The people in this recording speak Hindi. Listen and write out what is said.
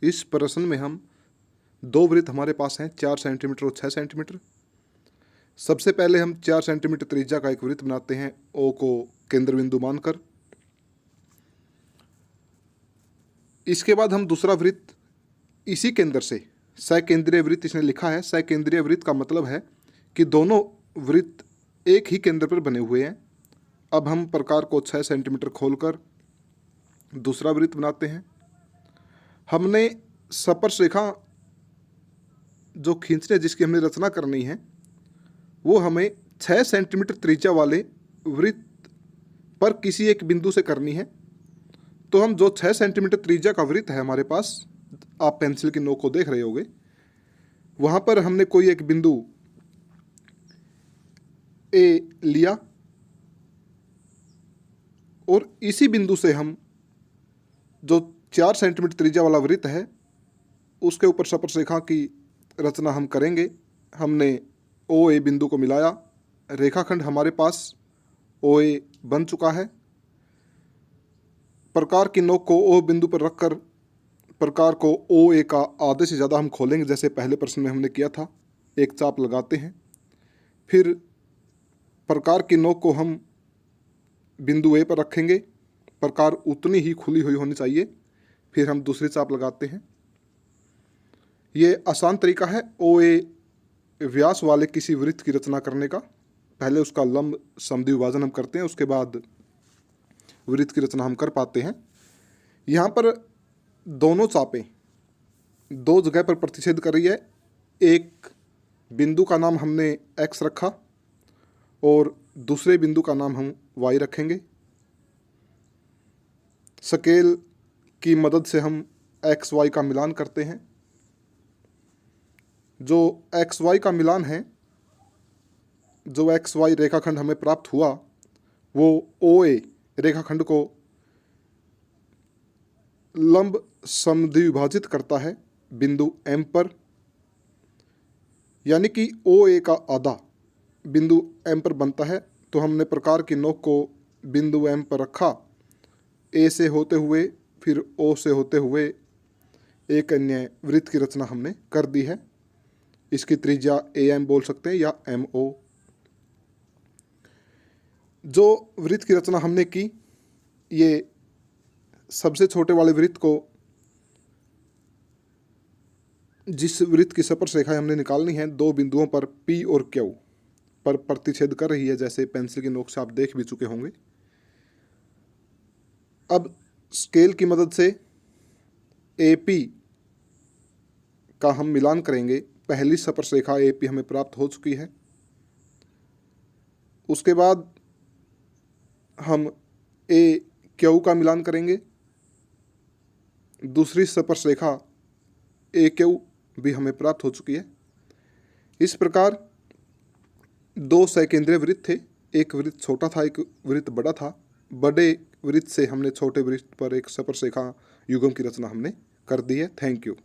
इस प्रश्न में हम दो वृत्त हमारे पास हैं 4 सेंटीमीटर और 6 सेंटीमीटर। सबसे पहले हम 4 सेंटीमीटर त्रिज्या का एक वृत्त बनाते हैं ओ को केंद्र बिंदु मानकर। इसके बाद हम दूसरा वृत्त इसी केंद्र से, सकेंद्रीय वृत्त इसने लिखा है। सकेंद्रीय वृत्त का मतलब है कि दोनों वृत्त एक ही केंद्र पर बने हुए हैं। अब हम प्रकार को 6 सेंटीमीटर खोलकर दूसरा वृत्त बनाते हैं। हमने स्पर्श रेखा जो खींचने जिसकी हमने रचना करनी है वो हमें 6 सेंटीमीटर त्रिज्या वाले वृत्त पर किसी एक बिंदु से करनी है। तो हम जो 6 सेंटीमीटर त्रिज्या का वृत्त है हमारे पास, आप पेंसिल की नोक को देख रहे होंगे, वहाँ पर हमने कोई एक बिंदु ए लिया और इसी बिंदु से हम जो 4 सेंटीमीटर त्रिज्या वाला वृत्त है उसके ऊपर स्पर्श रेखा की रचना हम करेंगे। हमने ओ ए बिंदु को मिलाया, रेखाखंड हमारे पास ओ ए बन चुका है। प्रकार की नोक को ओ बिंदु पर रखकर प्रकार को ओ ए का आधे से ज़्यादा हम खोलेंगे, जैसे पहले प्रश्न में हमने किया था। एक चाप लगाते हैं, फिर प्रकार की नोक को हम बिंदु ए पर रखेंगे। प्रकार उतनी ही खुली हुई होनी चाहिए। फिर हम दूसरी चाप लगाते हैं। ये आसान तरीका है ओ ए व्यास वाले किसी वृत्त की रचना करने का। पहले उसका लंब समद्वि विभाजन हम करते हैं, उसके बाद वृत्त की रचना हम कर पाते हैं। यहाँ पर दोनों चापें दो जगह पर प्रतिच्छेद कर रही है। एक बिंदु का नाम हमने एक्स रखा और दूसरे बिंदु का नाम हम वाई रखेंगे। स्केल की मदद से हम एक्स वाई का मिलान करते हैं। जो एक्स वाई का मिलान है, जो एक्स वाई रेखाखंड हमें प्राप्त हुआ वो ओ ए रेखाखंड को लंब समद्विभाजित करता है बिंदु एम पर, यानी कि ओ ए का आधा बिंदु एम पर बनता है। तो हमने प्रकार की नोक को बिंदु एम पर रखा, ए से होते हुए फिर ओ से होते हुए एक अन्य वृत्त की रचना हमने कर दी है। इसकी त्रिज्या ए एम बोल सकते हैं या एम ओ। जो वृत्त की रचना हमने की, ये सबसे छोटे वाले वृत्त को, जिस वृत्त की स्पर्श रेखा हमने निकालनी है, दो बिंदुओं पर पी और क्यू पर प्रतिच्छेद कर रही है, जैसे पेंसिल की नोक से आप देख भी चुके होंगे। अब स्केल की मदद से ए पी का हम मिलान करेंगे। पहली स्पर्श रेखा ए पी हमें प्राप्त हो चुकी है। उसके बाद हम ए क्यू का मिलान करेंगे। दूसरी स्पर्श रेखा ए क्यू भी हमें प्राप्त हो चुकी है। इस प्रकार दो सकेंद्रीय वृत्त थे, एक वृत्त छोटा था, एक वृत्त बड़ा था। बड़े वृत्त से हमने छोटे वृत्त पर एक स्पर्श रेखा युग्म की रचना हमने कर दी है। Thank you.